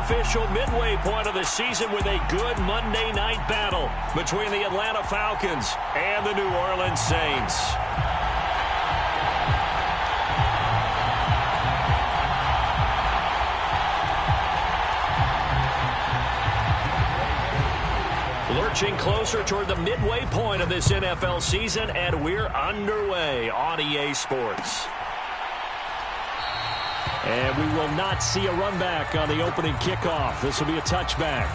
unofficial midway point of the season with a good Monday night battle between the Atlanta Falcons and the New Orleans Saints. Lurching closer toward the midway point of this NFL season, and we're underway on EA Sports. And we will not see a run back on the opening kickoff. This will be a touchback.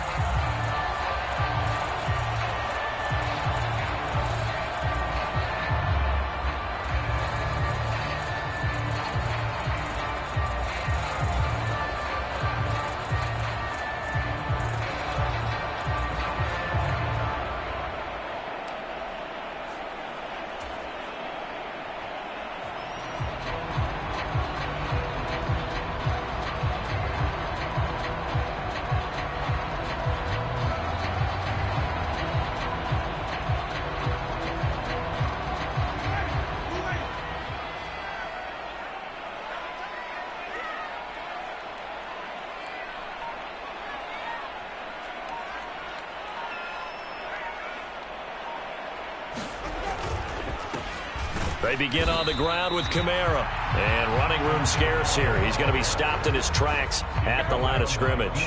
They begin on the ground with Kamara. And running room scarce here. He's going to be stopped in his tracks at the line of scrimmage.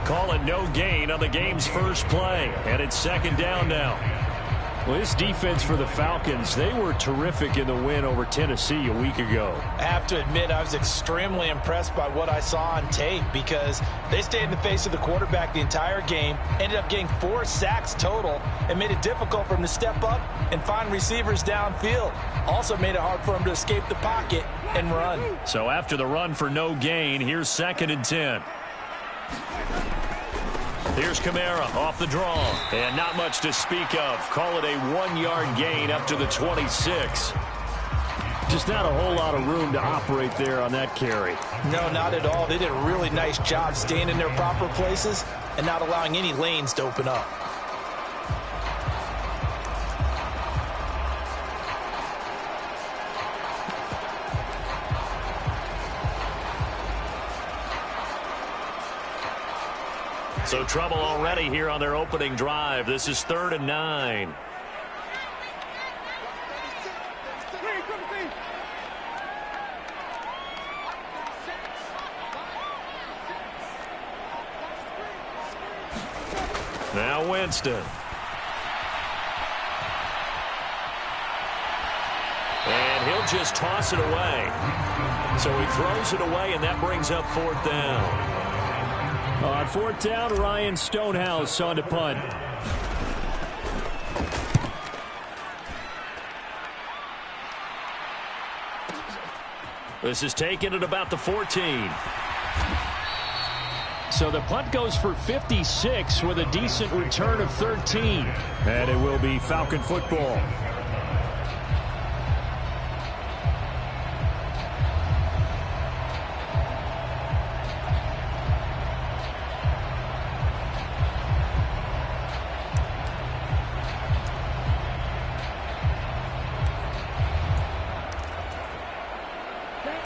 Call it no gain on the game's first play. And it's second down now. Well, this defense for the Falcons, they were terrific in the win over Tennessee a week ago. I have to admit, I was extremely impressed by what I saw on tape because they stayed in the face of the quarterback the entire game, ended up getting 4 sacks total, and made it difficult for him to step up and find receivers downfield. Also made it hard for him to escape the pocket and run. So after the run for no gain, here's 2nd and 10. Here's Kamara off the draw, and not much to speak of. Call it a 1-yard gain up to the 26. Just not a whole lot of room to operate there on that carry. No, not at all. They did a really nice job staying in their proper places and not allowing any lanes to open up. So trouble already here on their opening drive. This is 3rd and 9. Now Winston. And he'll just toss it away. So he throws it away, and that brings up 4th down. On 4th down, Ryan Stonehouse on to punt. This is taken at about the 14. So the punt goes for 56 with a decent return of 13. And it will be Falcon football.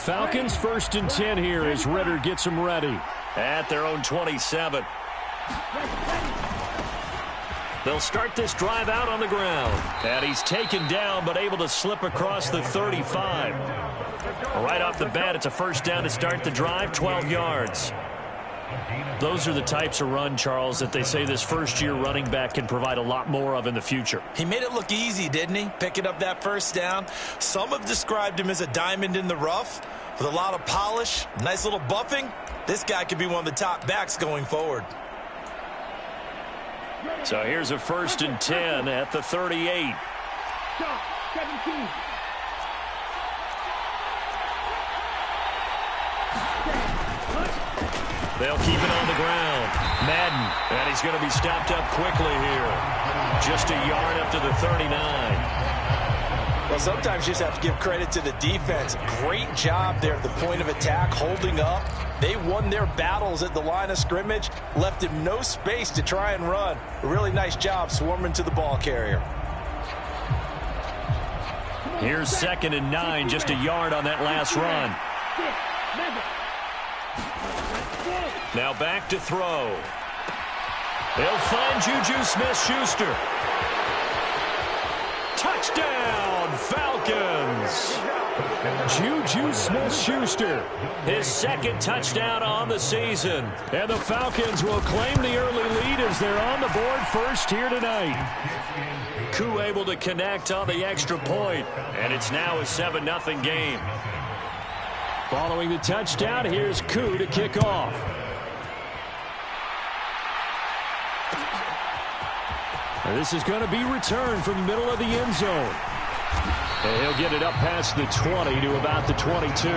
Falcons 1st and 10 here as Ritter gets them ready. At their own 27. They'll start this drive out on the ground. And he's taken down but able to slip across the 35. Right off the bat, it's a 1st down to start the drive, 12 yards. Those are the types of run, Charles, that they say this first-year running back can provide a lot more of in the future. He made it look easy, didn't he? Picking up that 1st down. Some have described him as a diamond in the rough with a lot of polish, nice little buffing. This guy could be one of the top backs going forward. So here's a 1st and 10 at the 38. They'll keep it on the ground. Madden, and he's going to be stopped up quickly here. Just a yard up to the 39. Well, sometimes you just have to give credit to the defense. Great job there at the point of attack, holding up. They won their battles at the line of scrimmage, left him no space to try and run. A really nice job swarming to the ball carrier. Here's 2nd and 9, just a yard on that last run. Now back to throw. They'll find Juju Smith-Schuster. Touchdown, Falcons! Juju Smith-Schuster. His second touchdown on the season. And the Falcons will claim the early lead as they're on the board first here tonight. Koo able to connect on the extra point, and it's now a 7-0 game. Following the touchdown, here's Koo to kick off. And this is going to be returned from the middle of the end zone. And he'll get it up past the 20 to about the 22.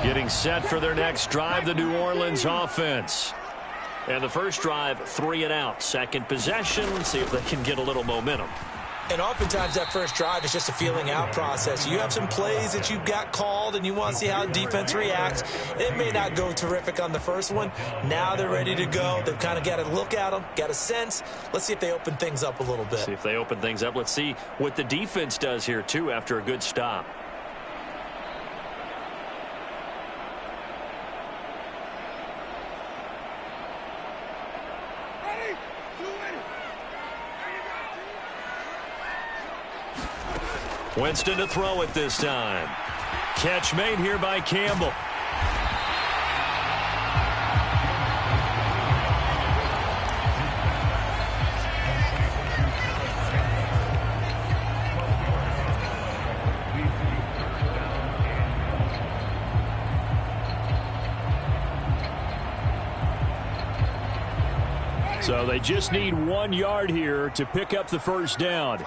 Getting set for their next drive, the New Orleans offense. And the first drive, 3 and out. Second possession, see if they can get a little momentum. And oftentimes that first drive is just a feeling out process. You have some plays that you've got called and you want to see how defense reacts. It may not go terrific on the first one. Now they're ready to go. They've kind of got to look at them, got a sense. Let's see if they open things up a little bit. See if they open things up. Let's see what the defense does here, too, after a good stop. Winston to throw it this time. Catch made here by Campbell. So they just need 1 yard here to pick up the first down.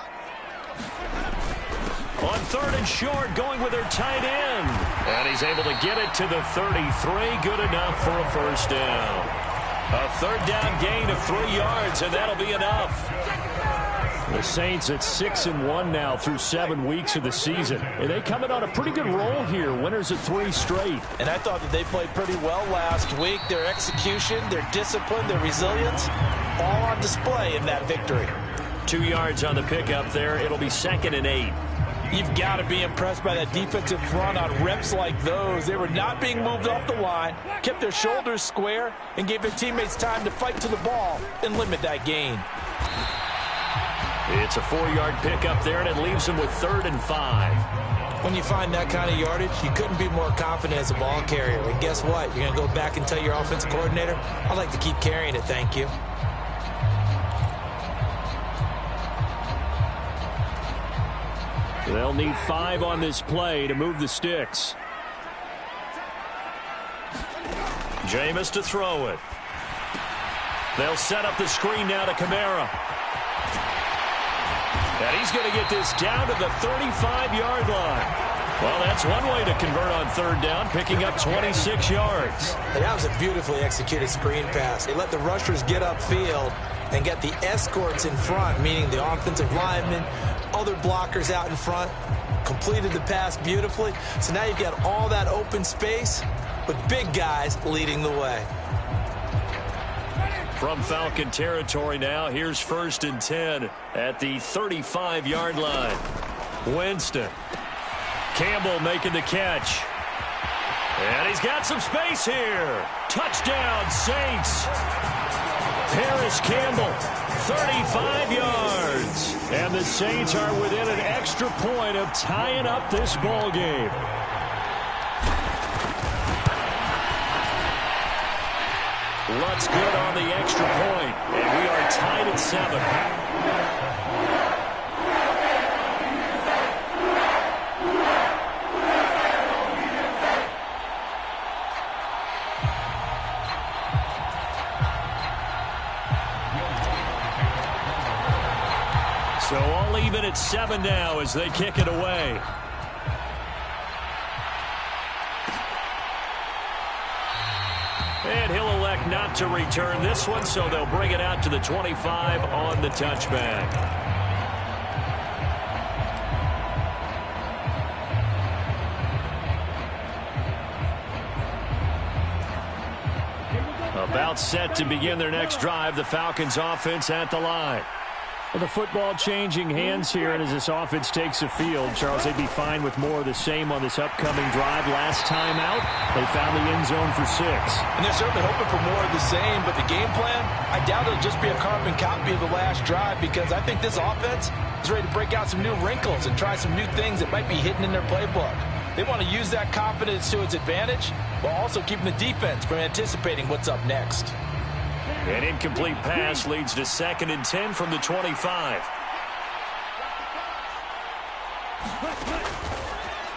On third and short, going with their tight end. And he's able to get it to the 33. Good enough for a first down. A third down gain of 3 yards, and that'll be enough. The Saints at 6-1 now through 7 weeks of the season. And they coming on a pretty good roll here. Winners at 3 straight. And I thought that they played pretty well last week. Their execution, their discipline, their resilience, all on display in that victory. 2 yards on the pickup there. It'll be 2nd and 8. You've got to be impressed by that defensive front on reps like those. They were not being moved off the line, kept their shoulders square, and gave their teammates time to fight to the ball and limit that gain. It's a 4-yard pickup there, and it leaves them with 3rd and 5. When you find that kind of yardage, you couldn't be more confident as a ball carrier. And guess what? You're going to go back and tell your offensive coordinator, I'd like to keep carrying it, thank you. They'll need 5 on this play to move the sticks. Jameis to throw it. They'll set up the screen now to Kamara. And he's going to get this down to the 35-yard line. Well, that's one way to convert on third down, picking up 26 yards. And that was a beautifully executed screen pass. They let the rushers get upfield and get the escorts in front, meaning the offensive linemen, other blockers out in front, completed the pass beautifully. So now you've got all that open space with big guys leading the way. From Falcon territory now, here's 1st and 10 at the 35-yard line. Winston. Campbell making the catch. And he's got some space here. Touchdown, Saints. Paris Campbell, 35 yards. And the Saints are within an extra point of tying up this ball game. Lutt's good on the extra point, and we are tied at 7. So all even at 7 now as they kick it away. And he'll elect not to return this one, so they'll bring it out to the 25 on the touchback. About set to begin their next drive, the Falcons offense at the line. Well, the football changing hands here, and as this offense takes the field, Charles, they'd be fine with more of the same on this upcoming drive. Last time out, they found the end zone for 6. And they're certainly hoping for more of the same, but the game plan, I doubt it'll just be a carbon copy of the last drive, because I think this offense is ready to break out some new wrinkles and try some new things that might be hidden in their playbook. They want to use that confidence to its advantage while also keeping the defense from anticipating what's up next. An incomplete pass leads to 2nd and 10 from the 25.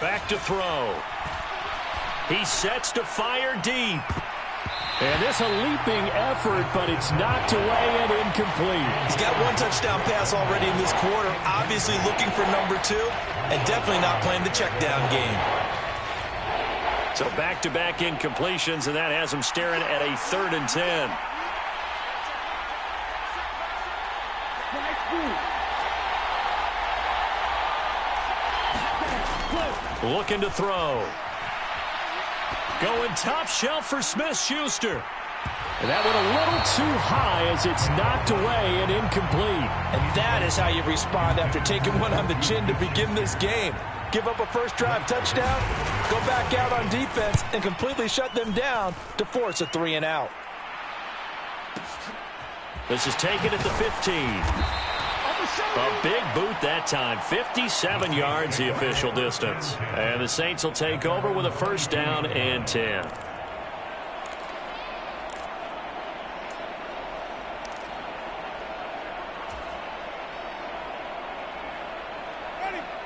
Back to throw. He sets to fire deep. And this a leaping effort, but it's knocked away and incomplete. He's got one touchdown pass already in this quarter, obviously looking for number 2, and definitely not playing the check down game. So back-to-back incompletions, and that has him staring at a 3rd and 10. Looking to throw. Going top shelf for Smith-Schuster. And that went a little too high as it's knocked away and incomplete. And that is how you respond after taking one on the chin to begin this game. Give up a first drive touchdown, go back out on defense, and completely shut them down to force a 3 and out. This is taken at the 15. A big boot that time. 57 yards the official distance. And the Saints will take over with a 1st down and 10.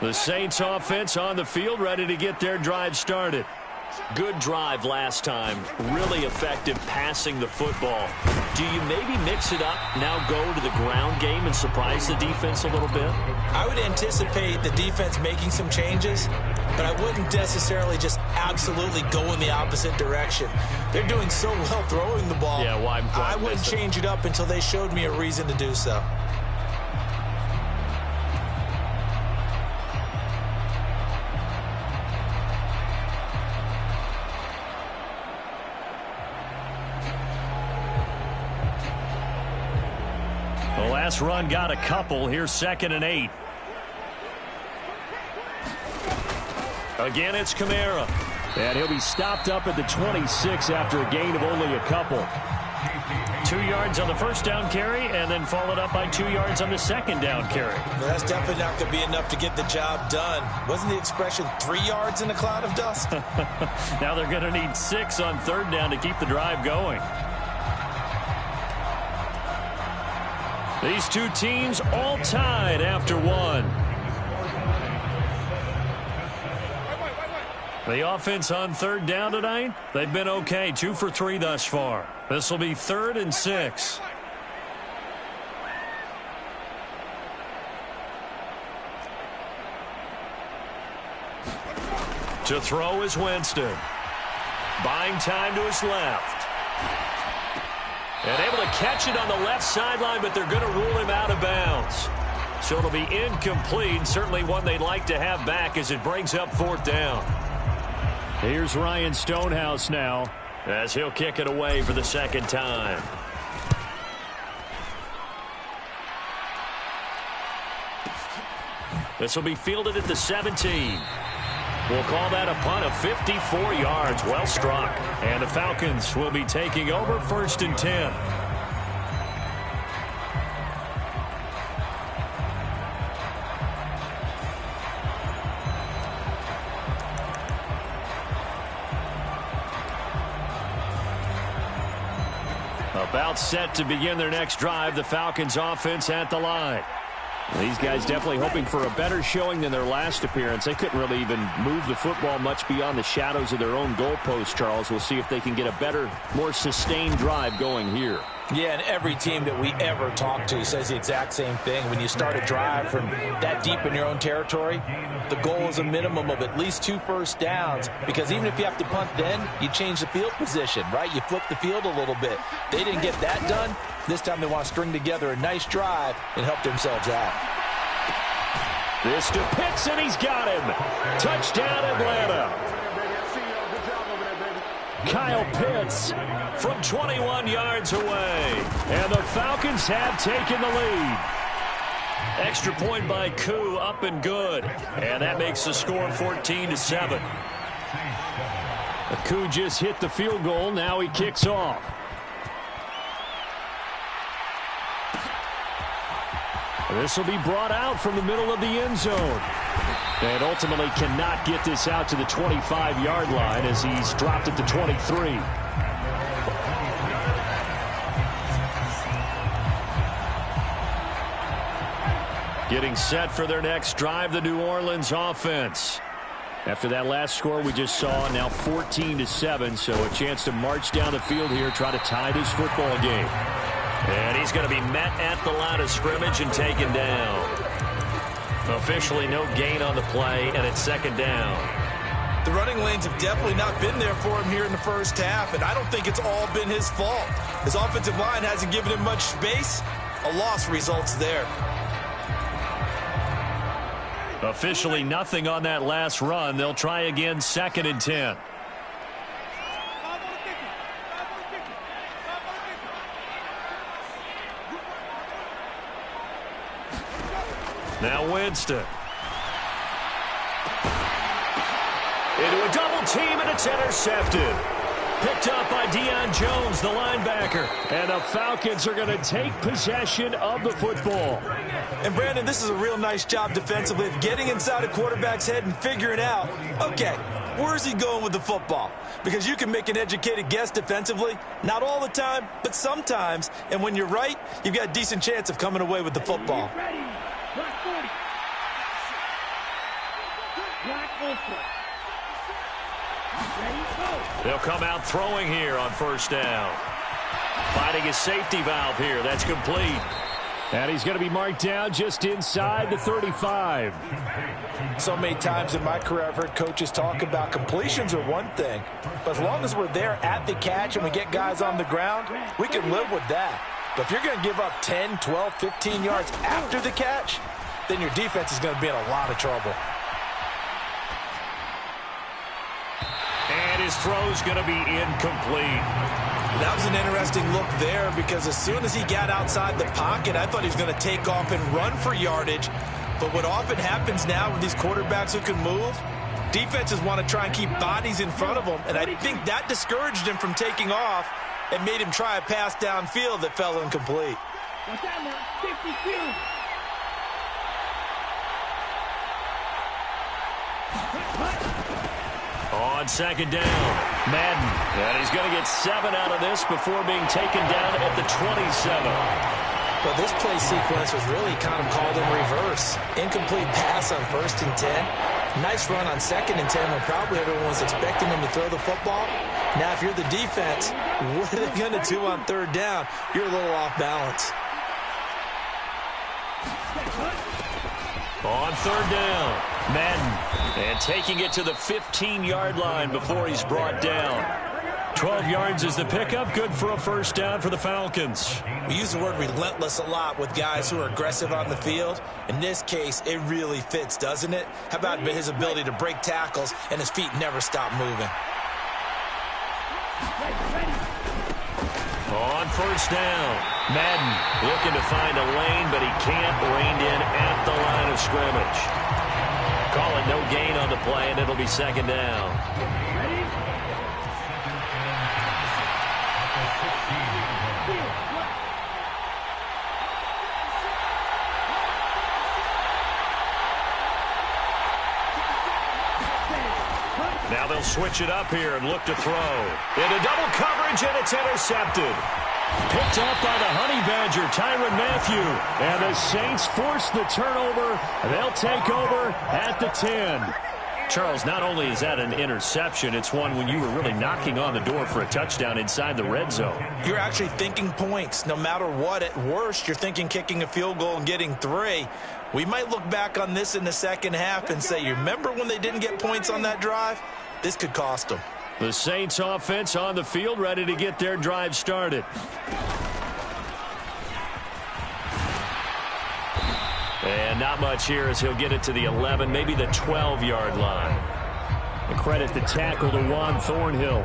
The Saints offense on the field, ready to get their drive started. Good drive last time. Really effective passing the football. Do you maybe mix it up, now go to the ground game and surprise the defense a little bit? I would anticipate the defense making some changes, but I wouldn't necessarily just absolutely go in the opposite direction. They're doing so well throwing the ball. Yeah, why I wouldn't change it up until they showed me a reason to do so. The last run got a couple. Here's 2nd and 8. Again, it's Kamara. And he'll be stopped up at the 26 after a gain of only a couple. 2 yards on the 1st down carry, and then followed up by 2 yards on the 2nd down carry. Well, that's definitely not going to be enough to get the job done. Wasn't the expression 3 yards in a cloud of dust? Now they're going to need 6 on 3rd down to keep the drive going. These two teams all tied after 1. The offense on 3rd down tonight, they've been okay. 2 for 3 thus far. This will be 3rd and 6. To throw is Winston. Buying time to his left. And able to catch it on the left sideline, but they're going to rule him out of bounds. So it'll be incomplete. Certainly one they'd like to have back as it brings up 4th down. Here's Ryan Stonehouse now, as he'll kick it away for the 2nd time. This will be fielded at the 17. We'll call that a punt of 54 yards. Well struck. And the Falcons will be taking over 1st and 10. About set to begin their next drive, the Falcons offense at the line. These guys definitely hoping for a better showing than their last appearance. They couldn't really even move the football much beyond the shadows of their own goalpost, Charles. We'll see if they can get a better, more sustained drive going here. Yeah, and every team that we ever talk to says the exact same thing. When you start a drive from that deep in your own territory, the goal is a minimum of at least 2 first downs, because even if you have to punt then, you change the field position, right? You flip the field a little bit. They didn't get that done. This time they want to string together a nice drive and help themselves out. This to Pitts, and he's got him. Touchdown, Atlanta. Kyle Pitts from 21 yards away. And the Falcons have taken the lead. Extra point by Koo, up and good. And that makes the score 14-7. Koo just hit the field goal. Now he kicks off. This will be brought out from the middle of the end zone. And ultimately cannot get this out to the 25-yard line as he's dropped it to 23. Getting set for their next drive, the New Orleans offense. After that last score we just saw, now 14-7, so a chance to march down the field here, try to tie this football game. And he's going to be met at the line of scrimmage and taken down. Officially no gain on the play, and it's second down. The running lanes have definitely not been there for him here in the first half, and I don't think it's all been his fault. His offensive line hasn't given him much space. A loss results there. Officially nothing on that last run. They'll try again, 2nd and 10. Now Winston. Into a double team, and it's intercepted. Picked up by Deion Jones, the linebacker. And the Falcons are going to take possession of the football. And, Brandon, this is a real nice job defensively of getting inside a quarterback's head and figuring out, okay, where's he going with the football? Because you can make an educated guess defensively, not all the time, but sometimes. And when you're right, you've got a decent chance of coming away with the football. They'll come out throwing here on first down. Finding his safety valve here. That's complete. And he's going to be marked down just inside the 35. So many times in my career I've heard coaches talk about completions are one thing, but as long as we're there at the catch and we get guys on the ground, we can live with that. But if you're going to give up 10, 12, 15 yards after the catch, then your defense is going to be in a lot of trouble. And his throw's going to be incomplete. That was an interesting look there because as soon as he got outside the pocket, I thought he was going to take off and run for yardage. But what often happens now with these quarterbacks who can move, defenses want to try and keep bodies in front of them, and I think that discouraged him from taking off and made him try a pass downfield that fell incomplete. What's that now? 52. On second down, Madden. And he's going to get 7 out of this before being taken down at the 27. Well, this play sequence was really kind of called in reverse. Incomplete pass on 1st and 10. Nice run on 2nd and 10 when probably everyone was expecting him to throw the football. Now, if you're the defense, what are they going to do on 3rd down? You're a little off balance. On 3rd down, Madden. And taking it to the 15-yard line before he's brought down. 12 yards is the pickup. Good for a first down for the Falcons. We use the word relentless a lot with guys who are aggressive on the field. In this case, it really fits, doesn't it? How about his ability to break tackles and his feet never stop moving? On first down, Madden looking to find a lane, but he can't. Reined in at the line of scrimmage. Call it no gain on the play, and it'll be 2nd down. Now they'll switch it up here and look to throw. Into double coverage, and it's intercepted. Picked up by the Honey Badger, Tyrann Mathieu. And the Saints force the turnover. They'll take over at the 10. Charles, not only is that an interception, it's one when you were really knocking on the door for a touchdown inside the red zone. You're actually thinking points. No matter what, at worst, you're thinking kicking a field goal and getting 3. We might look back on this in the second half and say, you remember when they didn't get points on that drive? This could cost them. The Saints offense on the field, ready to get their drive started. And not much here as he'll get it to the 11, maybe the 12-yard line. And credit the tackle to Juan Thornhill.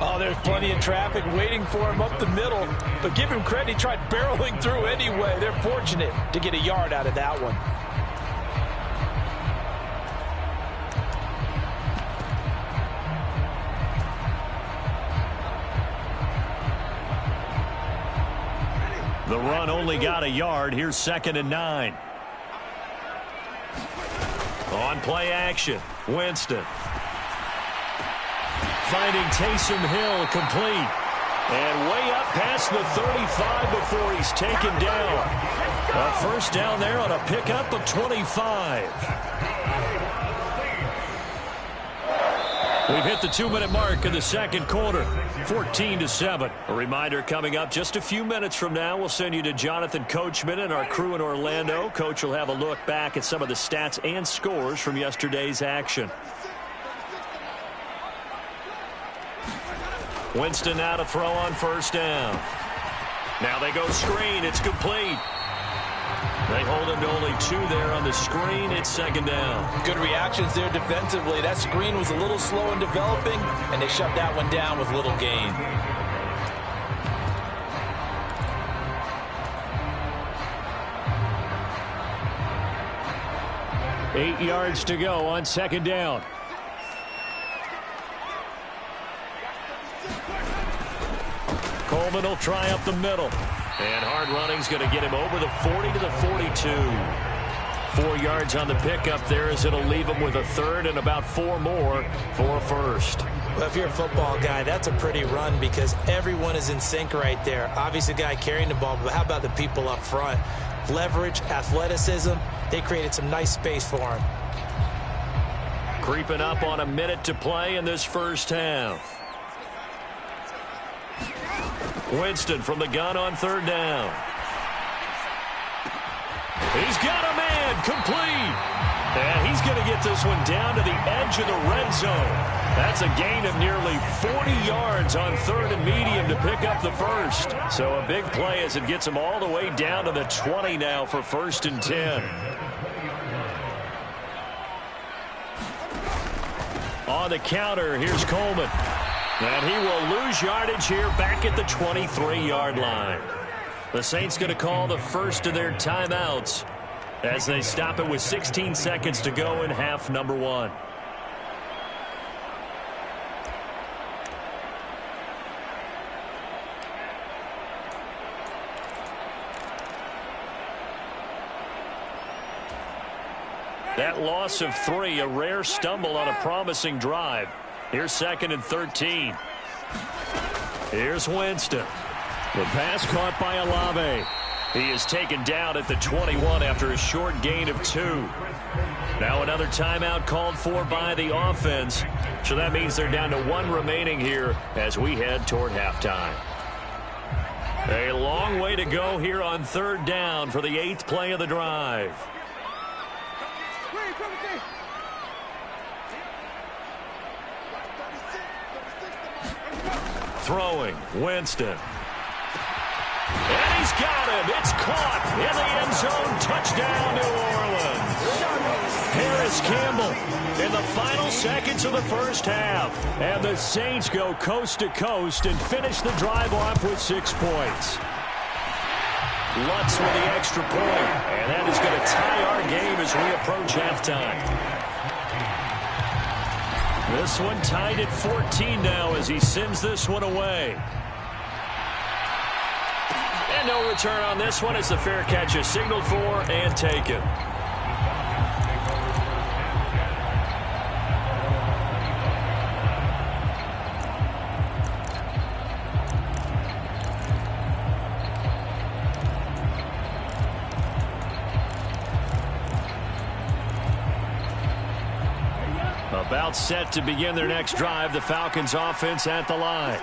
Oh, there's plenty of traffic waiting for him up the middle. But give him credit, he tried barreling through anyway. They're fortunate to get a yard out of that one. The run only got a yard. Here's 2nd and 9. On play action, Winston. Finding Taysom Hill complete. And way up past the 35 before he's taken down. A first down there on a pickup of 25. We've hit the 2-minute mark in the second quarter. 14-7. A reminder coming up just a few minutes from now. We'll send you to Jonathan Coachman and our crew in Orlando. Coach will have a look back at some of the stats and scores from yesterday's action. Winston now to throw on first down. Now they go screen. It's complete. They hold him to only 2 there on the screen. It's 2nd down. Good reactions there defensively. That screen was a little slow in developing, and they shut that one down with little gain. Eight yards to go on 2nd down. Coleman will try up the middle. And hard running's going to get him over the 40 to the 42. 4 yards on the pickup there as it'll leave him with a 3rd and about 4 more for a first. Well, if you're a football guy, that's a pretty run because everyone is in sync right there. Obviously, the guy carrying the ball, but how about the people up front? Leverage, athleticism, they created some nice space for him. Creeping up on a minute to play in this first half. Winston from the gun on 3rd down. He's got a man complete. And he's going to get this one down to the edge of the red zone. That's a gain of nearly 40 yards on 3rd and medium to pick up the first. So a big play as it gets him all the way down to the 20 now for 1st and 10. On the counter, here's Coleman. And he will lose yardage here back at the 23-yard line. The Saints going to call the first of their timeouts as they stop it with 16 seconds to go in half number 1. That loss of 3, a rare stumble on a promising drive. Here's 2nd and 13. Here's Winston. The pass caught by Olave. He is taken down at the 21 after a short gain of 2. Now another timeout called for by the offense. So that means they're down to 1 remaining here as we head toward halftime. A long way to go here on 3rd down for the 8th play of the drive. Throwing, Winston. And he's got him. It's caught in the end zone. Touchdown, New Orleans. Harris Campbell in the final seconds of the first half. And the Saints go coast to coast and finish the drive off with 6 points. Lutz with the extra point. And that is going to tie our game as we approach halftime. This one tied at 14 now as he sends this one away. And no return on this one as the fair catch is signaled for and taken. About set to begin their next drive, the Falcons offense at the line.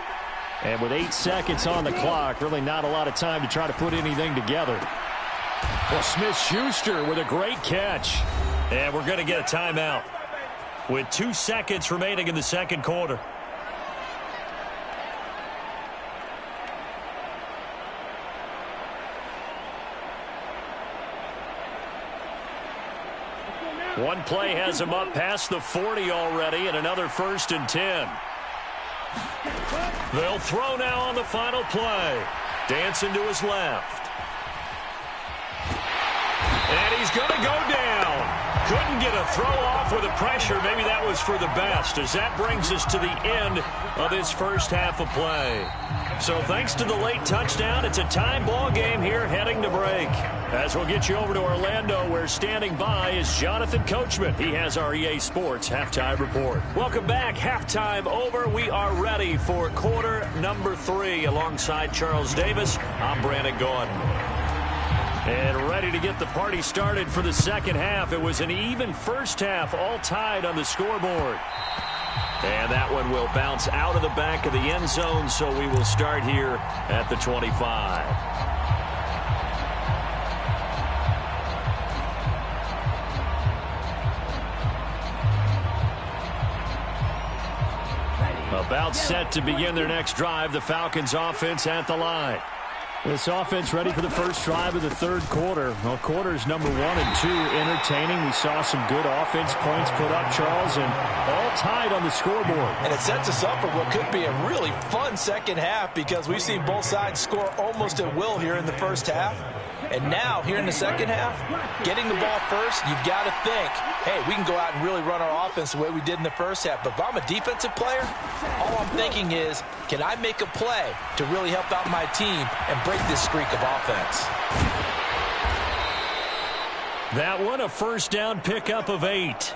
And with 8 seconds on the clock, really not a lot of time to try to put anything together. Well, Smith-Schuster with a great catch. And we're going to get a timeout with 2 seconds remaining in the second quarter. One play has him up past the 40 already, and another 1st and 10. They'll throw now on the final play. Dancing to his left. And he's going to go down. Couldn't get a throw off with the pressure. Maybe that was for the best, as that brings us to the end of this first half of play. So thanks to the late touchdown, it's a tie ball game here heading to break. As we'll get you over to Orlando, where standing by is Jonathan Coachman. He has our EA Sports Halftime Report. Welcome back. Halftime over. We are ready for quarter number 3. Alongside Charles Davis, I'm Brandon Gordon. And ready to get the party started for the second half. It was an even first half, all tied on the scoreboard. And that one will bounce out of the back of the end zone, so we will start here at the 25. About set to begin their next drive, the Falcons offense at the line. This offense ready for the first drive of the third quarter. Well, quarters number 1 and 2 entertaining. We saw some good offense points put up, Charles, and all tied on the scoreboard. And it sets us up for what could be a really fun second half, because we've seen both sides score almost at will here in the first half. And now, here in the second half, getting the ball first, you've got to think, hey, we can go out and really run our offense the way we did in the first half. But if I'm a defensive player, all I'm thinking is, can I make a play to really help out my team and break this streak of offense? That one, a first down pickup of 8.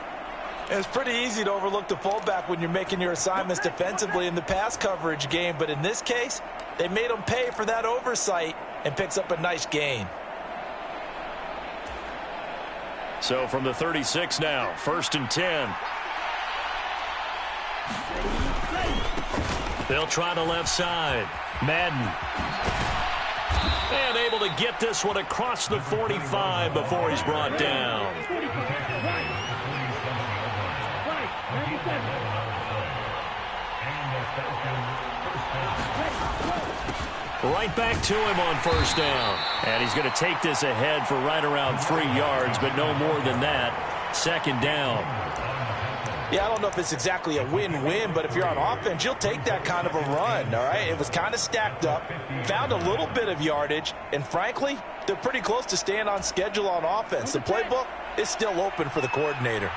It's pretty easy to overlook the fullback when you're making your assignments defensively in the pass coverage game. But in this case, they made him pay for that oversight and picks up a nice gain. So from the 36 now, 1st and 10. They'll try the left side. Madden. And able to get this one across the 45 before he's brought down. Right back to him on first down. And he's going to take this ahead for right around 3 yards, but no more than that. Second down. Yeah, I don't know if it's exactly a win-win, but if you're on offense, you'll take that kind of a run, all right? It was kind of stacked up, found a little bit of yardage, and frankly, they're pretty close to staying on schedule on offense. The playbook is still open for the coordinator.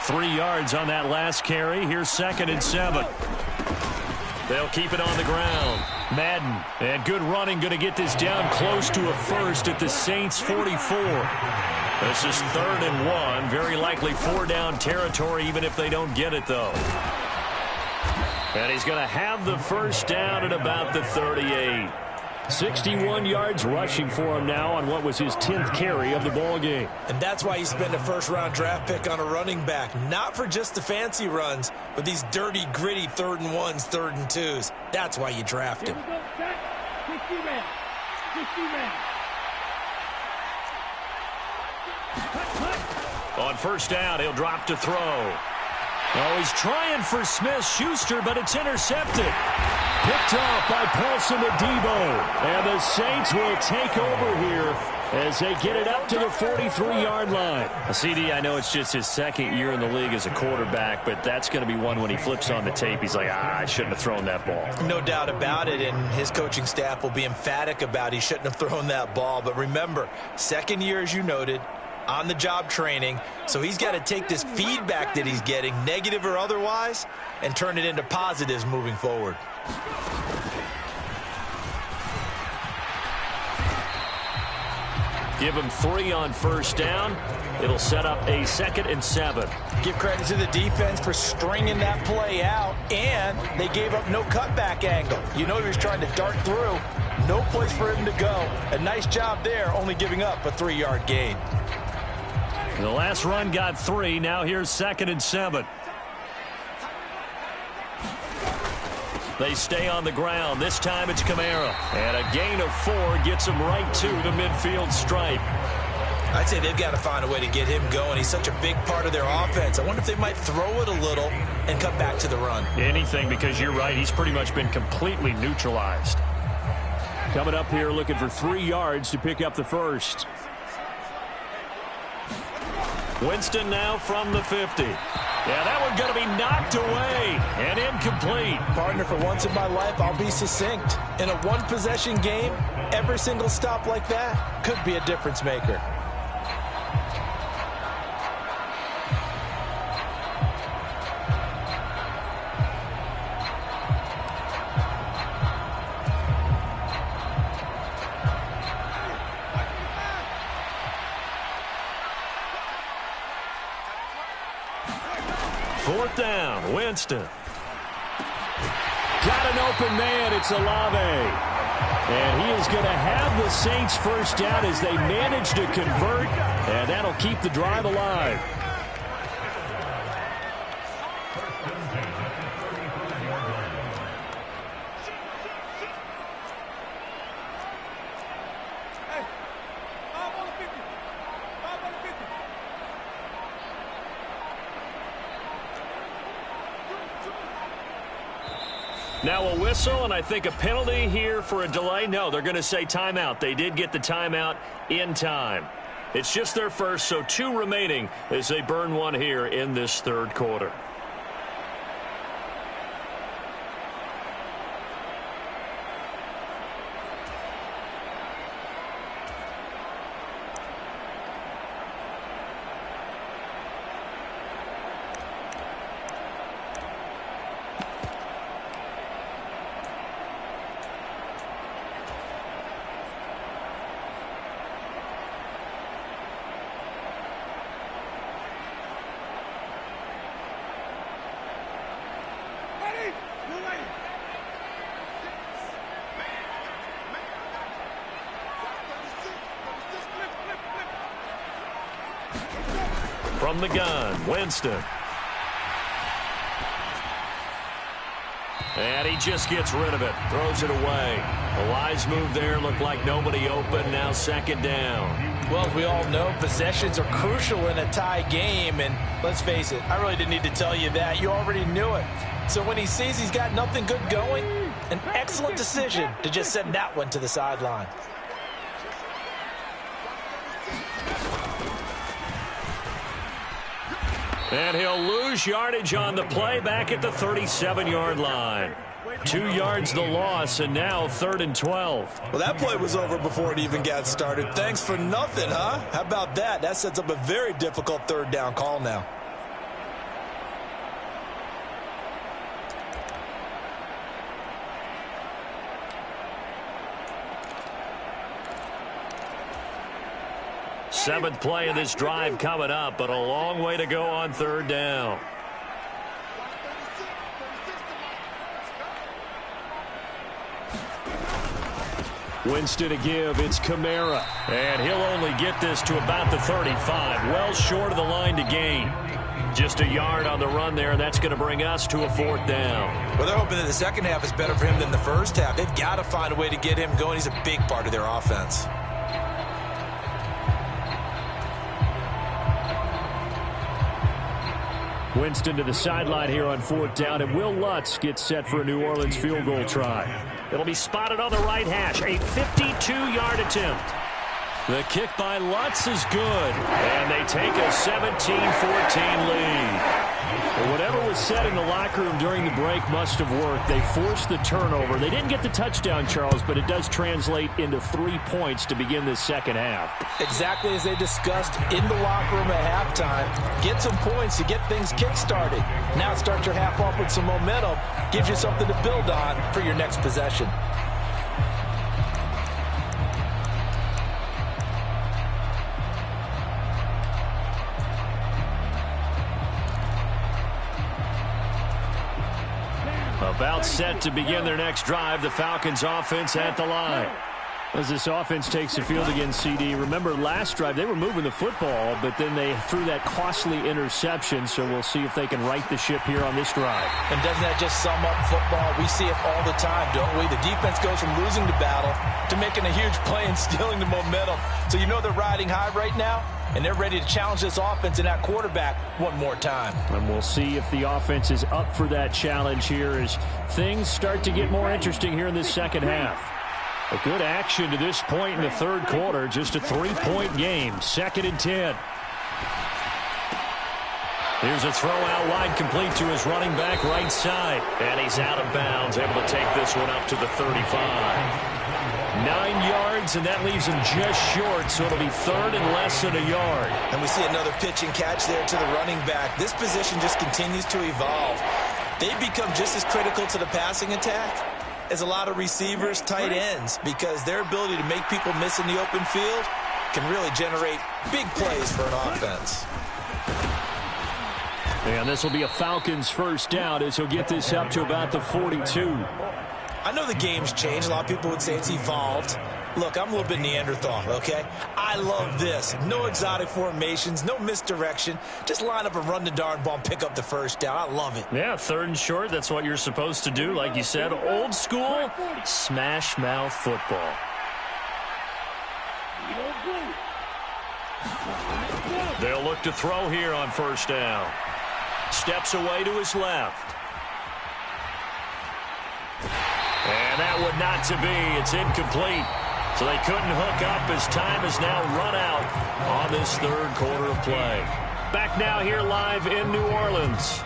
3 yards on that last carry. Here's 2nd and 7. They'll keep it on the ground. Madden, and good running, going to get this down close to a first at the Saints' 44. This is 3rd and 1. Very likely 4-down territory, even if they don't get it, though. And he's going to have the first down at about the 38. 61 yards rushing for him now on what was his 10th carry of the ball game. And that's why you spend a first-round draft pick on a running back. Not for just the fancy runs, but these dirty, gritty 3rd and 1s, 3rd and 2s. That's why you draft him. On first down, he'll drop to throw. Oh, he's trying for Smith-Schuster, but it's intercepted. Picked off by Paulson Adebo. And the Saints will take over here as they get it up to the 43-yard line. CD, I know it's just his 2nd year in the league as a quarterback, but that's going to be one when he flips on the tape. He's like, I shouldn't have thrown that ball. No doubt about it, and his coaching staff will be emphatic about he shouldn't have thrown that ball. But remember, 2nd year, as you noted, on-the-job training, so he's got to take this feedback that he's getting, negative or otherwise, and turn it into positives moving forward. Give him 3 on first down. It'll set up a 2nd and 7. Give credit to the defense for stringing that play out, and they gave up no cutback angle. You know he was trying to dart through. No place for him to go. A nice job there, only giving up a 3-yard gain. The last run got 3. Now here's 2nd and 7. They stay on the ground. This time it's Kamara. And a gain of 4 gets him right to the midfield stripe. I'd say they've got to find a way to get him going. He's such a big part of their offense. I wonder if they might throw it a little and come back to the run. Anything, because you're right. He's pretty much been completely neutralized. Coming up here looking for 3 yards to pick up the first. Winston now from the 50. Yeah, that one going to be knocked away and incomplete. Partner, for once in my life, I'll be succinct. In a one-possession game, every single stop like that could be a difference maker. Fourth down, Winston. Got an open man. It's Olave. And he is going to have the Saints first down as they manage to convert. And that'll keep the drive alive. Now a whistle, and I think a penalty here for a delay. No, they're going to say timeout. They did get the timeout in time. It's just their first, so 2 remaining as they burn one here in this third quarter. From the gun, Winston. And he just gets rid of it. Throws it away. A wise move there. Looked like nobody open. Now second down. Well, as we all know, possessions are crucial in a tie game. And let's face it, I really didn't need to tell you that. You already knew it. So when he sees he's got nothing good going, an excellent decision to just send that one to the sideline. And he'll lose yardage on the play back at the 37-yard line. 2 yards the loss, and now 3rd and 12. Well, that play was over before it even got started. Thanks for nothing, huh? How about that? That sets up a very difficult third down call now. Seventh play of this drive coming up, but a long way to go on third down. Winston to give. It's Kamara. And he'll only get this to about the 35. Well short of the line to gain. Just a yard on the run there, and that's going to bring us to a 4th down. Well, they're hoping that the second half is better for him than the first half. They've got to find a way to get him going. He's a big part of their offense. Winston to the sideline here on 4th down, and Will Lutz gets set for a New Orleans field goal try. It'll be spotted on the right hash. A 52-yard attempt. The kick by Lutz is good. And they take a 17-14 lead. Well, whatever was said in the locker room during the break must have worked. They forced the turnover. They didn't get the touchdown, Charles, but it does translate into 3 points to begin this second half. Exactly as they discussed in the locker room at halftime. Get some points to get things kick-started. Now start your half off with some momentum. Gives you something to build on for your next possession. About set to begin their next drive, the Falcons offense at the line. As this offense takes the field against CD, remember last drive they were moving the football, but then they threw that costly interception, so we'll see if they can right the ship here on this drive. And doesn't that just sum up football? We see it all the time, don't we? The defense goes from losing the battle to making a huge play and stealing the momentum. So you know they're riding high right now, and they're ready to challenge this offense and that quarterback one more time. And we'll see if the offense is up for that challenge here as things start to get more interesting here in this second half. A good action to this point in the third quarter. Just a 3-point game. 2nd and 10. Here's a throw out wide, complete to his running back right side. And he's out of bounds, able to take this one up to the 35. 9 yards, and that leaves him just short, so it'll be third and less than a yard. And we see another pitch and catch there to the running back. This position just continues to evolve. They become just as critical to the passing attack as a lot of receivers, tight ends, because their ability to make people miss in the open field can really generate big plays for an offense. And this will be a Falcons first down as he'll get this up to about the 42. I know the game's changed. A lot of people would say it's evolved. Look, I'm a little bit Neanderthal, okay? I love this. No exotic formations, no misdirection. Just line up and run the darn ball and pick up the first down. I love it. Yeah, third and short, that's what you're supposed to do. Like you said, old school, smash mouth football. They'll look to throw here on first down. Steps away to his left. And that would not to be. It's incomplete. So they couldn't hook up as time has now run out on this third quarter of play. Back now here live in New Orleans.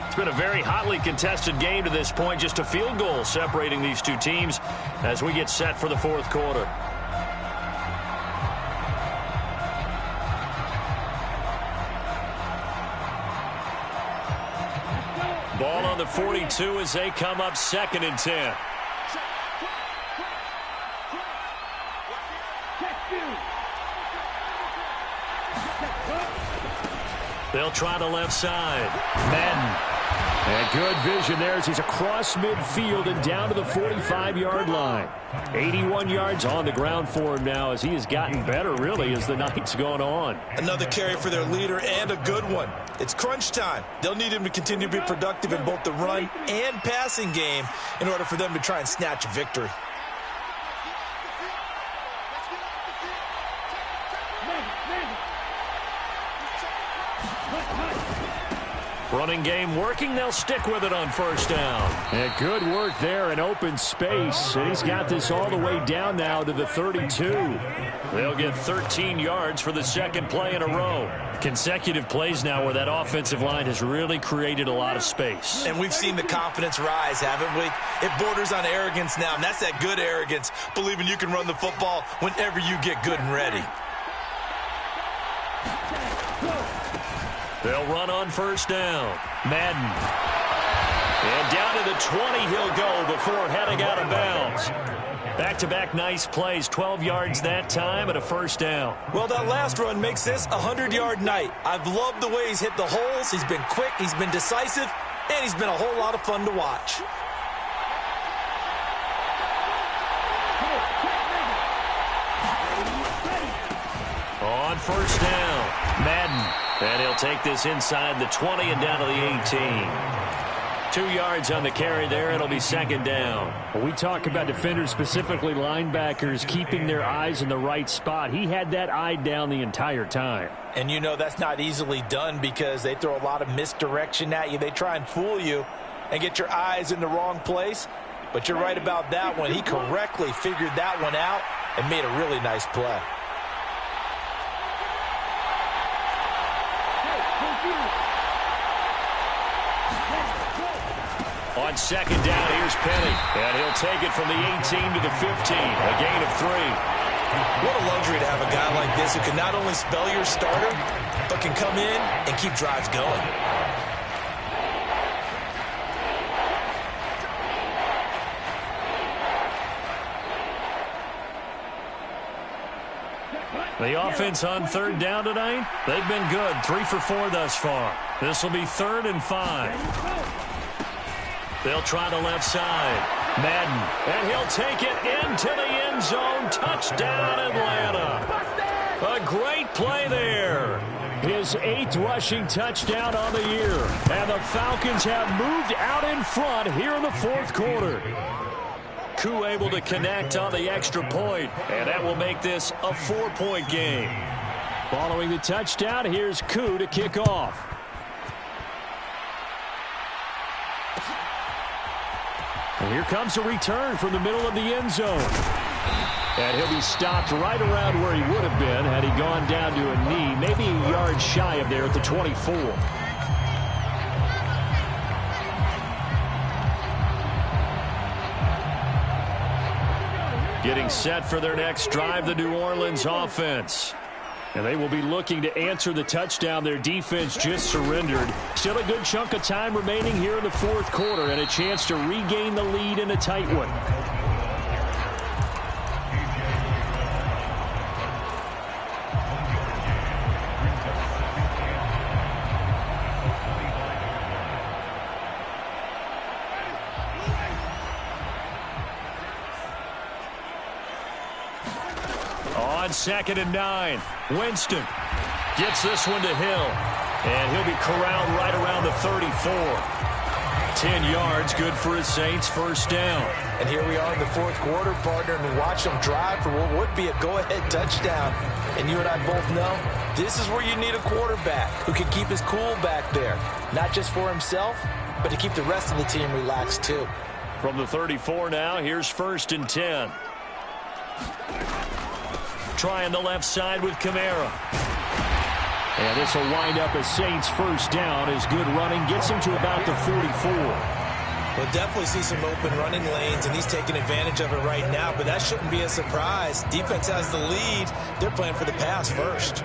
It's been a very hotly contested game to this point. Just a field goal separating these two teams as we get set for the fourth quarter. Ball on the 42 as they come up 2nd and 10. They'll try the left side. Madden. And good vision there as he's across midfield and down to the 45-yard line. 81 yards on the ground for him now as he has gotten better, really, as the night's gone on. Another carry for their leader and a good one. It's crunch time. They'll need him to continue to be productive in both the run and passing game in order for them to try and snatch a victory. Running game working. They'll stick with it on first down. And good work there in open space. And he's got this all the way down now to the 32. They'll get 13 yards for the second play in a row. Consecutive plays now where that offensive line has really created a lot of space. And we've seen the confidence rise, haven't we? It borders on arrogance now, and that's that good arrogance, believing you can run the football whenever you get good and ready. They'll run on first down. Madden. And down to the 20 he'll go before heading out of bounds. Back-to-back nice plays, 12 yards that time and a first down. Well, that last run makes this a 100-yard night. I've loved the way he's hit the holes. He's been quick, he's been decisive, and he's been a whole lot of fun to watch. On first down, Madden. And he'll take this inside the 20 and down to the 18. 2 yards on the carry there. It'll be second down. When we talk about defenders, specifically linebackers, keeping their eyes in the right spot, he had that eye down the entire time. And you know that's not easily done because they throw a lot of misdirection at you. They try and fool you and get your eyes in the wrong place. But you're right about that one. He correctly figured that one out and made a really nice play. On second down, here's Penny. And he'll take it from the 18 to the 15. A gain of 3. What a luxury to have a guy like this who can not only spell your starter, but can come in and keep drives going. The offense on third down tonight, they've been good. 3 for 4 thus far. This will be 3rd and 5. They'll try the left side. Madden. And he'll take it into the end zone. Touchdown, Atlanta. A great play there. His 8th rushing touchdown on the year. And the Falcons have moved out in front here in the fourth quarter. Koo able to connect on the extra point. And that will make this a 4-point game. Following the touchdown, here's Koo to kick off. And here comes a return from the middle of the end zone. And he'll be stopped right around where he would have been had he gone down to a knee, maybe a yard shy of there at the 24. Getting set for their next drive, the New Orleans offense. And they will be looking to answer the touchdown their defense just surrendered. Still a good chunk of time remaining here in the fourth quarter and a chance to regain the lead in a tight one. On 2nd and 9, Winston gets this one to Hill, and he'll be corralled right around the 34. 10 yards, good for his Saints, first down. And here we are in the fourth quarter, partner, and watch them drive for what would be a go-ahead touchdown. And you and I both know this is where you need a quarterback who can keep his cool back there, not just for himself, but to keep the rest of the team relaxed too. From the 34 now, here's 1st and 10. Trying the left side with Kamara. And this will wind up a Saints first down as good running gets him to about the 44. We'll definitely see some open running lanes, and he's taking advantage of it right now, but that shouldn't be a surprise. Defense has the lead. They're playing for the pass first.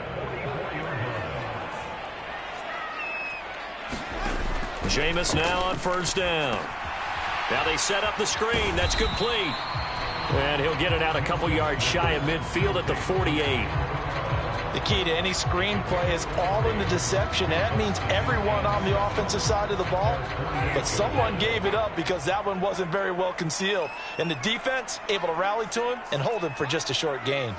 Jameis now on first down. Now they set up the screen. That's complete. And he'll get it out a couple yards shy of midfield at the 48. The key to any screenplay is all in the deception, and that means everyone on the offensive side of the ball. But someone gave it up because that one wasn't very well concealed. And the defense able to rally to him and hold him for just a short gain.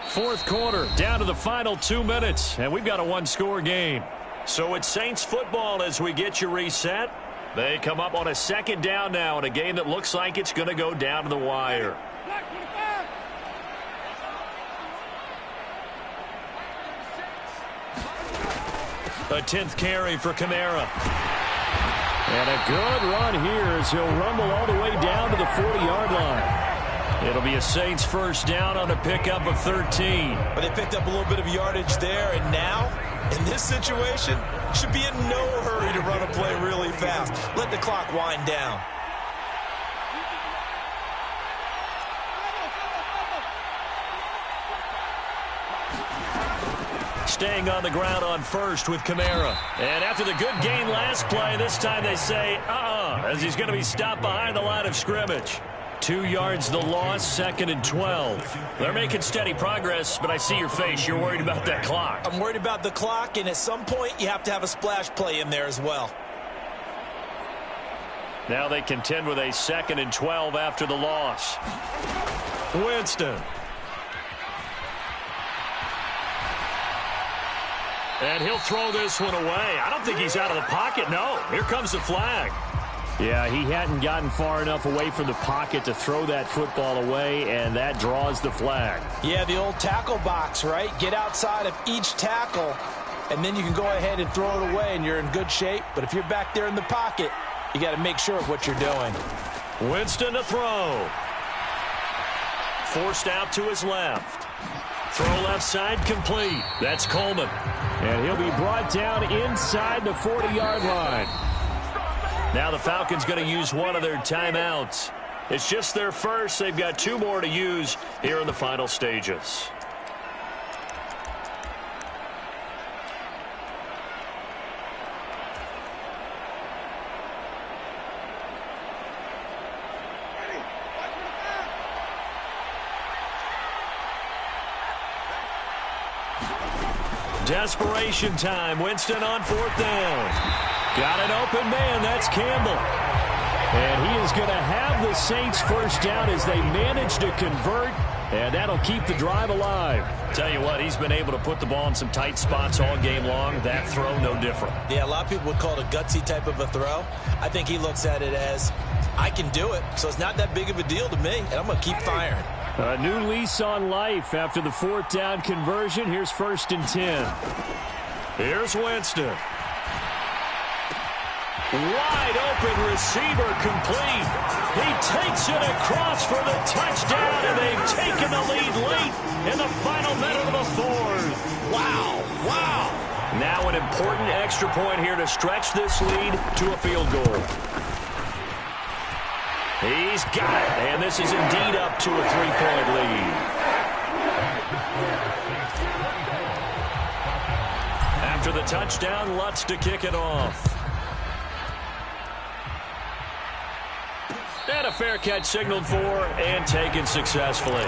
Fourth quarter, down to the final 2 minutes, and we've got a one-score game. So it's Saints football as we get you reset. They come up on a 2nd down now in a game that looks like it's going to go down to the wire. A 10th carry for Kamara. And a good run here as he'll rumble all the way down to the 40-yard line. It'll be a Saints first down on a pickup of 13. But they picked up a little bit of yardage there, and now, in this situation, should be in no hurry to run a play really fast. Let the clock wind down. Staying on the ground on first with Kamara. And after the good gain last play, this time they say, as he's going to be stopped behind the line of scrimmage. 2 yards the loss, 2nd and 12. They're making steady progress, but I see your face. You're worried about that clock. I'm worried about the clock, and at some point you have to have a splash play in there as well. Now they contend with a 2nd and 12 after the loss. Winston. And he'll throw this one away. I don't think he's out of the pocket. No, here comes the flag. Yeah, he hadn't gotten far enough away from the pocket to throw that football away, and that draws the flag. Yeah, the old tackle box, right? Get outside of each tackle, and then you can go ahead and throw it away, and you're in good shape. But if you're back there in the pocket, you got to make sure of what you're doing. Winston to throw. Forced out to his left. Throw left side complete. That's Coleman. And he'll be brought down inside the 40-yard line. Now the Falcons going to use one of their timeouts. It's just their first. They've got 2 more to use here in the final stages. Desperation time. Winston on 4th down. Got an open man. That's Campbell. And he is going to have the Saints first down as they manage to convert, and that'll keep the drive alive. Tell you what, he's been able to put the ball in some tight spots all game long. That throw, no different. Yeah, a lot of people would call it a gutsy type of a throw. I think he looks at it as, I can do it, so it's not that big of a deal to me, and I'm going to keep firing. A new lease on life after the 4th down conversion. Here's 1st and 10. Here's Winston. Wide open receiver complete. He takes it across for the touchdown, and they've taken the lead late in the final minute of the 4th. Wow, wow. Now an important extra point here to stretch this lead to a field goal. He's got it, and this is indeed up to a 3-point lead. After the touchdown, Lutz to kick it off. And a fair catch signaled for and taken successfully.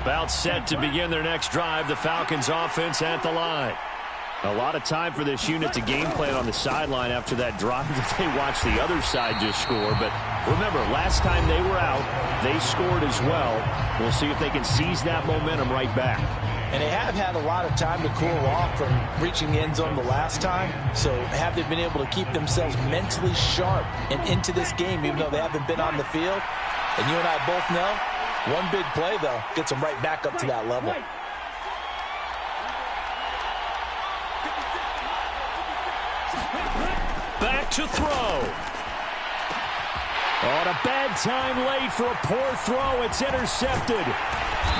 About set to begin their next drive, the Falcons offense at the line. A lot of time for this unit to game plan on the sideline after that drive that they watched the other side just score. But remember, last time they were out, they scored as well. We'll see if they can seize that momentum right back. And they have had a lot of time to cool off from reaching the end zone the last time. So have they been able to keep themselves mentally sharp and into this game, even though they haven't been on the field? And you and I both know, one big play, though, gets them right back up to that level. Back to throw. On a bad time late for a poor throw. It's intercepted.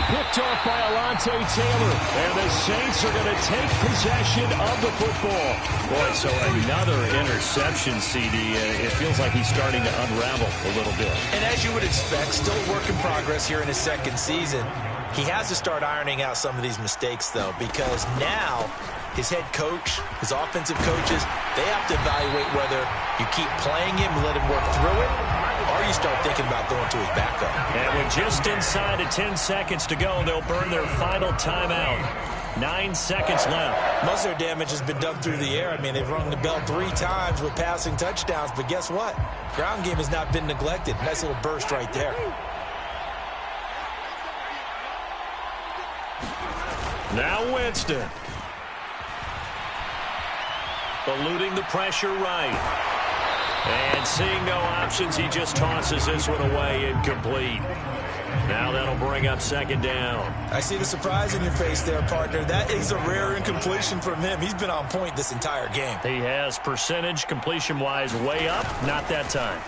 Picked off by Alontae Taylor. And the Saints are going to take possession of the football. Boy, so another interception, CD. It feels like he's starting to unravel a little bit. And as you would expect, still a work in progress here in his second season. He has to start ironing out some of these mistakes, though, because now his head coach, his offensive coaches, they have to evaluate whether you keep playing him and let him work through it, or you start thinking about going to his backup. And with just inside of 10 seconds to go, they'll burn their final timeout. 9 seconds left. Most of their damage has been done through the air. I mean, they've rung the bell 3 times with passing touchdowns, but guess what? Ground game has not been neglected. Nice little burst right there. Now Winston. Eluding the pressure right. And seeing no options, he just tosses this one away incomplete. Now that'll bring up second down. I see the surprise in your face there, partner. That is a rare incompletion from him. He's been on point this entire game. He has percentage completion-wise way up. Not that time.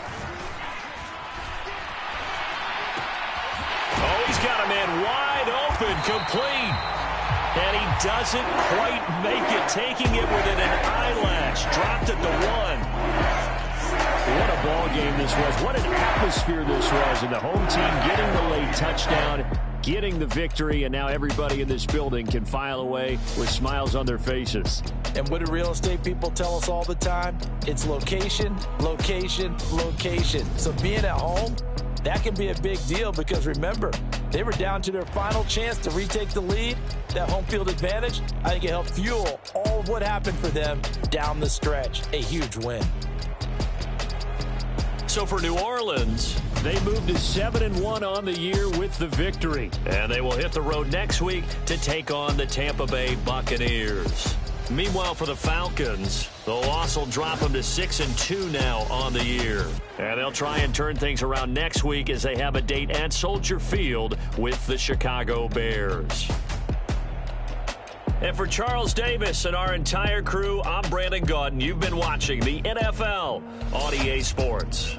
Oh, he's got a man wide open, complete. And he doesn't quite make it, taking it within an eyelash. Dropped at the 1. What a ball game this was. What an atmosphere this was. And the home team getting the late touchdown, getting the victory, and now everybody in this building can file away with smiles on their faces. And what do real estate people tell us all the time? It's location, location, location. So being at home, that can be a big deal because, remember, they were down to their final chance to retake the lead. That home field advantage, I think it helped fuel all of what happened for them down the stretch. A huge win. So for New Orleans, they moved to 7-1 on the year with the victory. And they will hit the road next week to take on the Tampa Bay Buccaneers. Meanwhile, for the Falcons, the loss will drop them to 6-2 now on the year. And they'll try and turn things around next week as they have a date at Soldier Field with the Chicago Bears. And for Charles Davis and our entire crew, I'm Brandon Gaudin. You've been watching the NFL on EA Sports.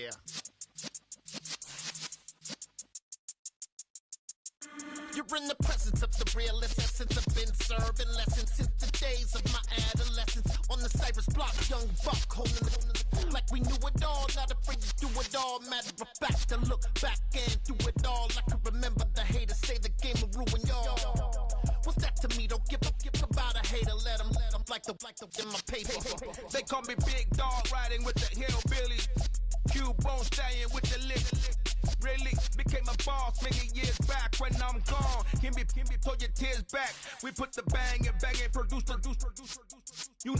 Yeah. You're in the presence of the realest essence. I've been serving lessons since the days of my adolescence. On the Cypress block, young buck holding the like we knew it all, not afraid to do it all. Matter of fact, to look back and do it all. I can remember the haters say the game will ruin y'all. What's that to me? Don't give about a hater. Let them like the in my paper. They call me Big Dog, riding with the hillbillies. Q-Bone staying with the lick. Really became a boss many years back. When I'm gone, can be pull your tears back. We put the bang and produce. You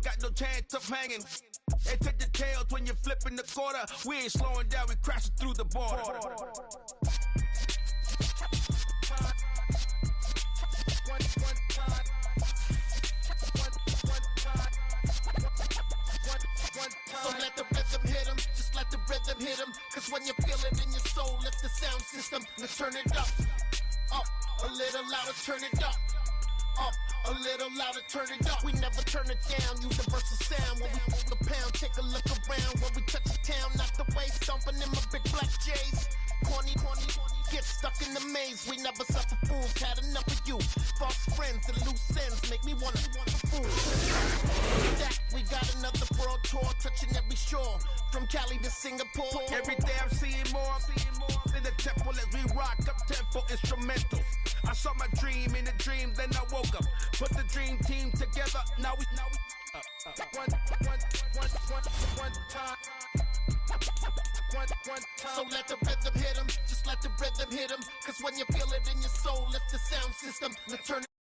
got no chance of hanging. They take the tails when you're flipping the quarter. We ain't slowing down, we crashing through the border. So let the rhythm hit him, just let the rhythm hit him. Cause when you feel it in your soul, lift the sound system and turn it up. Up, a little louder, turn it up. Up, a little louder, turn it up. We never turn it down, universal sound. When we move the pound, take a look around. When we touch the town, not the way, stomping in my big black J's. Corny, get stuck in the maze. We never suffer fools, had enough of you. False friends and loose ends make me wanna fool. That we got another world tour, touching every shore, from Cali to Singapore. Every day I'm seeing more in the temple as we rock up tempo instrumentals. I saw my dream in a dream, then I woke up. Put the dream team together, now we one time. So let the rhythm hit him, just let the rhythm hit him. Cause when you feel it in your soul, lift the sound system and turn it